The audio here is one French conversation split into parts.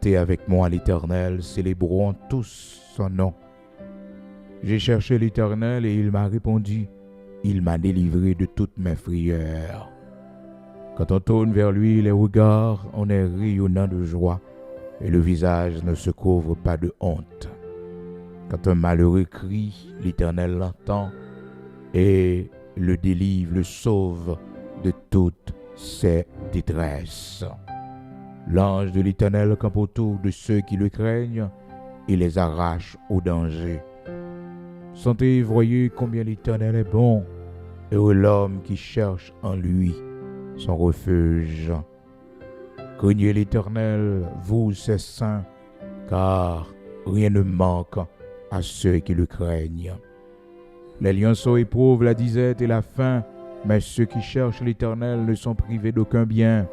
Chantez avec moi l'Éternel, célébrons tous son nom. J'ai cherché l'Éternel et il m'a répondu. Il m'a délivré de toutes mes frayeurs. Quand on tourne vers lui les regards, on est rayonnant de joie et le visage ne se couvre pas de honte. Quand un malheureux crie, l'Éternel l'entend et le délivre, le sauve de toutes ses détresses. L'ange de l'Éternel campe autour de ceux qui le craignent et les arrache au danger. Sentez et voyez combien l'Éternel est bon. Heureux l'homme qui cherche en lui son refuge. Craignez l'Éternel, vous ses saints, car rien ne manque à ceux qui le craignent. Les lionceaux éprouvent la disette et la faim, mais ceux qui cherchent l'Éternel ne sont privés d'aucun bien.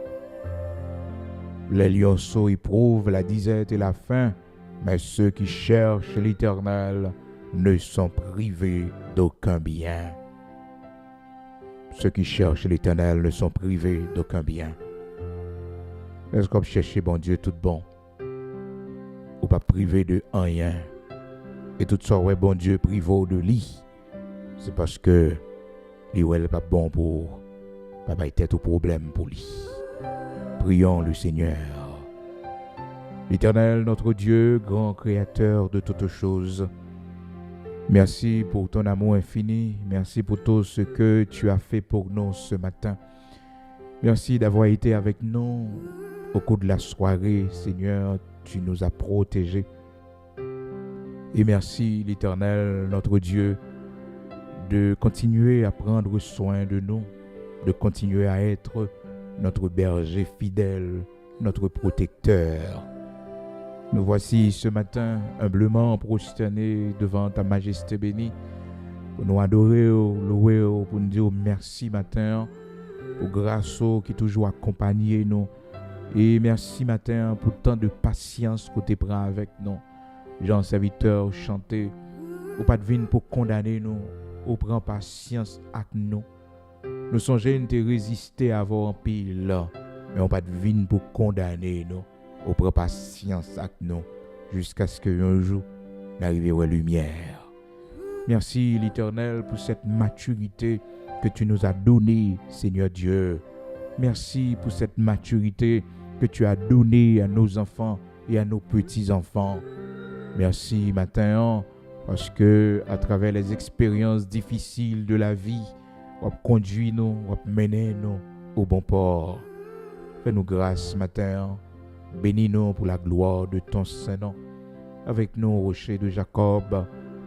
Les lionceaux éprouvent la disette et la faim, mais ceux qui cherchent l'Éternel ne sont privés d'aucun bien. Ceux qui cherchent l'Éternel ne sont privés d'aucun bien. Est-ce qu'on cherche bon Dieu tout bon? Ou pas privé de rien? Et tout ça, ouais, bon Dieu privé de lit. C'est parce que lui, ouais, pas bon pour pas tête au problème pour lui. Prions le Seigneur. L'Éternel, notre Dieu, grand créateur de toutes choses, merci pour ton amour infini. Merci pour tout ce que tu as fait pour nous ce matin. Merci d'avoir été avec nous au cours de la soirée. Seigneur, tu nous as protégés. Et merci, l'Éternel, notre Dieu, de continuer à prendre soin de nous, de continuer à être notre berger fidèle, notre protecteur. Nous voici ce matin humblement prosternés devant ta majesté bénie pour nous adorer, louer, pour nous dire merci matin pour grâce qui toujours accompagné nous. Et merci matin pour tant de patience que tu prends avec nous. Jean serviteur chanter, ou pas de vine pour condamner nous, ou prend patience avec nous. Nous songeons de résister à vos pile, mais on pas de vine pour condamner nous. Au prend patience avec nous jusqu'à ce qu'un jour n'arrive à la lumière. Merci l'Éternel pour cette maturité que tu nous as donnée, Seigneur Dieu. Merci pour cette maturité que tu as donnée à nos enfants et à nos petits-enfants. Merci matin parce que à travers les expériences difficiles de la vie, on conduit nous, on mener nous au bon port. Fais-nous grâce matin. Bénis-nous pour la gloire de ton Saint-Nom. Avec nous, rocher de Jacob,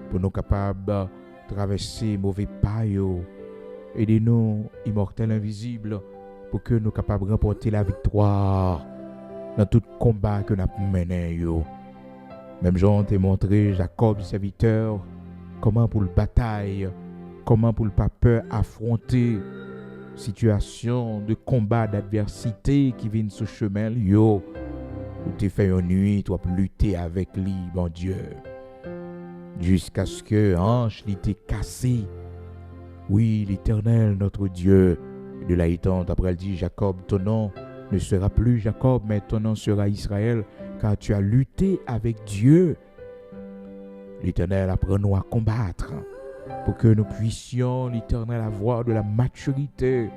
pour nous capables de traverser mauvais pailles. Aidez-nous, immortel invisible, pour que nous capables de remporter la victoire dans tout combat que nous avons mené. Même Jean t'a montré, Jacob, serviteur, comment pour le bataille, comment pour le pas peur affronter situation de combat, d'adversité qui viennent sur chemin. Où tu fait une nuit, tu as lutter avec lui, bon Dieu. Jusqu'à ce que hanche t'ait cassé. Oui, l'Éternel, notre Dieu. De là étant, après elle dit, Jacob, ton nom ne sera plus Jacob, mais ton nom sera Israël, car tu as lutté avec Dieu. L'Éternel apprend-nous à combattre, pour que nous puissions, l'Éternel, avoir de la maturité.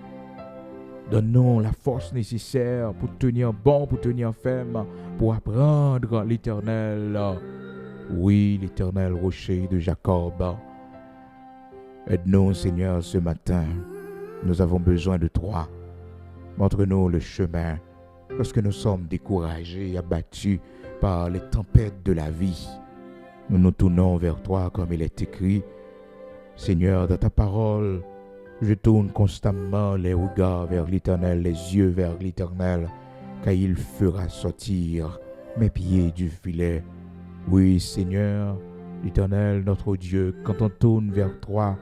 Donne-nous la force nécessaire pour tenir bon, pour tenir ferme, pour apprendre l'Éternel. Oui, l'Éternel rocher de Jacob. Aide-nous, Seigneur, ce matin. Nous avons besoin de toi. Montre-nous le chemin lorsque nous sommes découragés, abattus par les tempêtes de la vie. Nous nous tournons vers toi comme il est écrit. Seigneur, dans ta parole, je tourne constamment les regards vers l'Éternel, les yeux vers l'Éternel, car il fera sortir mes pieds du filet. Oui, Seigneur, l'Éternel, notre Dieu, quand on tourne vers toi,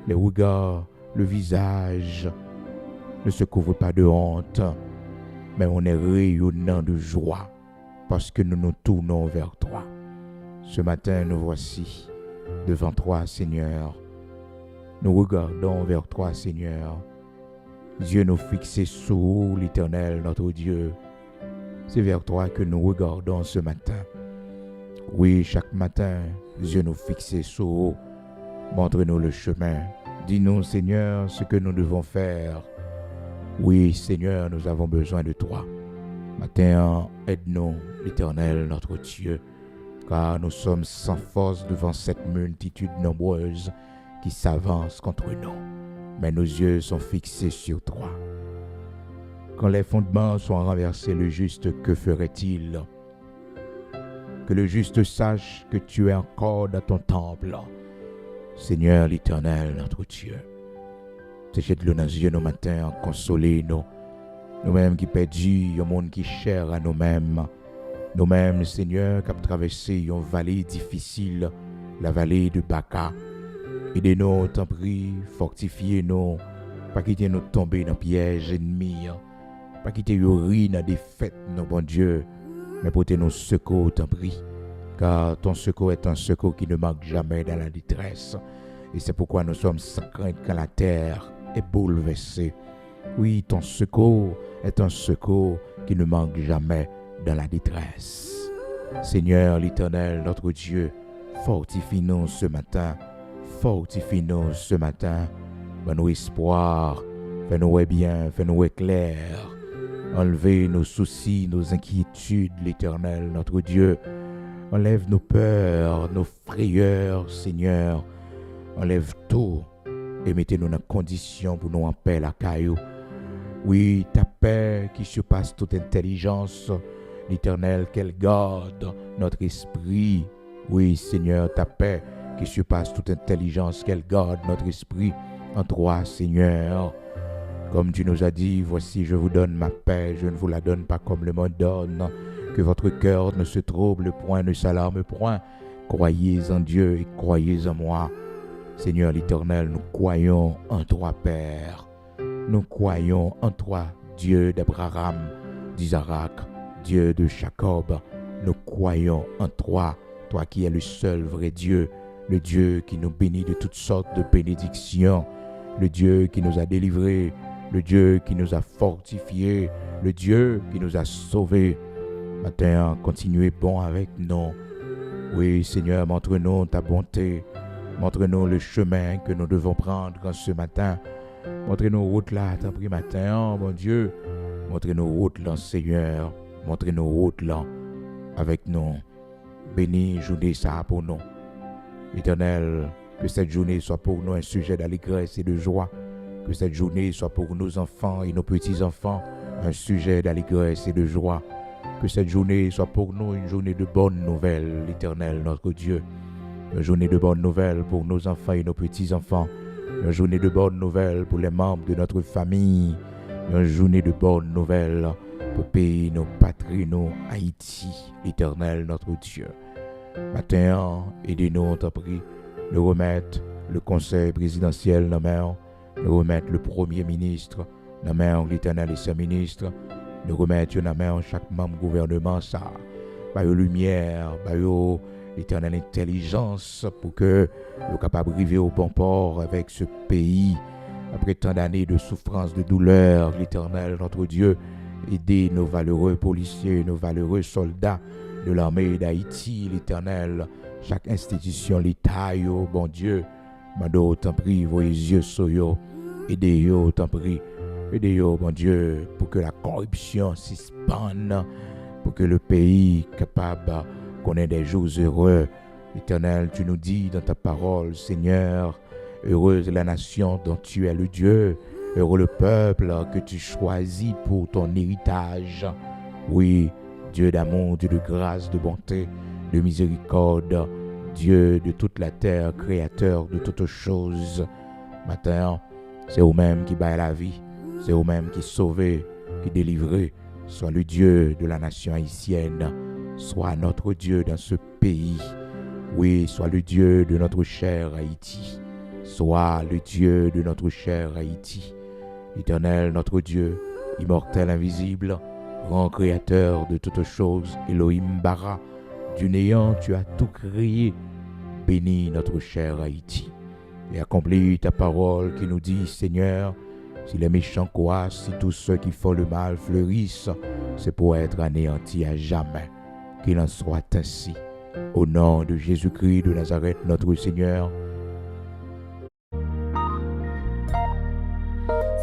les regards, le visage ne se couvre pas de honte, mais on est rayonnant de joie parce que nous nous tournons vers toi. Ce matin, nous voici devant toi, Seigneur. Nous regardons vers toi, Seigneur. Dieu nous fixe sur l'Éternel, notre Dieu. C'est vers toi que nous regardons ce matin. Oui, chaque matin, les yeux nous fixés sur haut. Montre-nous le chemin. Dis-nous, Seigneur, ce que nous devons faire. Oui, Seigneur, nous avons besoin de toi. Matin, aide-nous, l'Éternel, notre Dieu, car nous sommes sans force devant cette multitude nombreuse qui s'avance contre nous. Mais nos yeux sont fixés sur toi. Quand les fondements sont renversés, le juste, que ferait-il? Que le juste sache que tu es encore dans ton temple. Seigneur l'Éternel, notre Dieu, jette-le dans les yeux nos matins, consolez-nous. Nous-mêmes qui perdus, un monde qui est cher à nous-mêmes. Nous-mêmes, Seigneur, qui avons traversé une vallée difficile, la vallée de Baca. Aidez-nous, t'en prie, fortifiez-nous, pas quitter nous tomber dans le piège ennemi, pas quitter nous rire dans des fêtes, nos bon Dieu, mais portez-nous secours, t'en prie, car ton secours est un secours qui ne manque jamais dans la détresse. Et c'est pourquoi nous sommes sans crainte quand la terre est bouleversée. Oui, ton secours est un secours qui ne manque jamais dans la détresse. Seigneur l'Éternel, notre Dieu, fortifie-nous ce matin. Fortifie-nous ce matin. Fais-nous espoir. Fais-nous bien. Fais-nous clair. Enlevez nos soucis, nos inquiétudes, l'Éternel, notre Dieu. Enlève nos peurs, nos frayeurs, Seigneur. Enlève tout et mettez-nous dans condition pour nous en paix, la caillou. Oui, ta paix qui surpasse toute intelligence, l'Éternel, qu'elle garde notre esprit. Oui, Seigneur, ta paix qui surpasse toute intelligence, qu'elle garde notre esprit en toi, Seigneur. Comme tu nous as dit, voici, je vous donne ma paix, je ne vous la donne pas comme le monde donne. Que votre cœur ne se trouble point, ne s'alarme point. Croyez en Dieu et croyez en moi. Seigneur l'Éternel, nous croyons en toi, Père. Nous croyons en toi, Dieu d'Abraham, d'Isaac, Dieu de Jacob. Nous croyons en toi, toi qui es le seul vrai Dieu, le Dieu qui nous bénit de toutes sortes de bénédictions, le Dieu qui nous a délivrés, le Dieu qui nous a fortifiés, le Dieu qui nous a sauvés. Matin, continuez bon avec nous. Oui, Seigneur, montre-nous ta bonté. Montre-nous le chemin que nous devons prendre ce matin. Montre-nous route là, t'en prie matin, mon Dieu. Montre-nous route là, Seigneur. Montre-nous route là avec nous. Bénis journée ça pour nous. Éternel, que cette journée soit pour nous un sujet d'allégresse et de joie. Que cette journée soit pour nos enfants et nos petits-enfants un sujet d'allégresse et de joie. Que cette journée soit pour nous une journée de bonnes nouvelles, l'Éternel, notre Dieu. Une journée de bonnes nouvelles pour nos enfants et nos petits-enfants. Une journée de bonnes nouvelles pour les membres de notre famille. Une journée de bonnes nouvelles pour pays, nos patries, nos Haïti, l'Éternel, notre Dieu. Matin, aidez-nous, t'en prie, de remettre le conseil présidentiel dans main, de remettre le premier ministre dans main, l'Éternel et ses ministres, de remettre dans main chaque membre gouvernement, ça, par la lumière, par l'Éternel intelligence, pour que nous capables d'arriver au bon port avec ce pays, après tant d'années de souffrance, de douleur, l'Éternel, notre Dieu, aider nos valeureux policiers, nos valeureux soldats de l'armée d'Haïti, l'Éternel, chaque institution, l'État, bon Dieu, Mando, t'en prie, vos yeux sur yo, aidez-yo, t'en prie, aidez-yo, bon Dieu, pour que la corruption suspende, pour que le pays capable qu'on ait des jours heureux. Éternel, tu nous dis dans ta parole, Seigneur, heureuse la nation dont tu es le Dieu, heureux le peuple que tu choisis pour ton héritage. Oui, Dieu d'amour, Dieu de grâce, de bonté, de miséricorde, Dieu de toute la terre, créateur de toutes choses. Matin, c'est vous-même qui baille la vie, c'est vous-même qui sauvez, qui délivrez. Sois le Dieu de la nation haïtienne, sois notre Dieu dans ce pays. Oui, sois le Dieu de notre cher Haïti. Sois le Dieu de notre cher Haïti. Éternel, notre Dieu, immortel, invisible, grand créateur de toutes choses, Elohim Bara, du néant, tu as tout créé. Bénis notre cher Haïti et accomplis ta parole qui nous dit, Seigneur, Si les méchants croissent, si tous ceux qui font le mal fleurissent, c'est pour être anéantis à jamais. Qu'il en soit ainsi. Au nom de Jésus-Christ de Nazareth, notre Seigneur,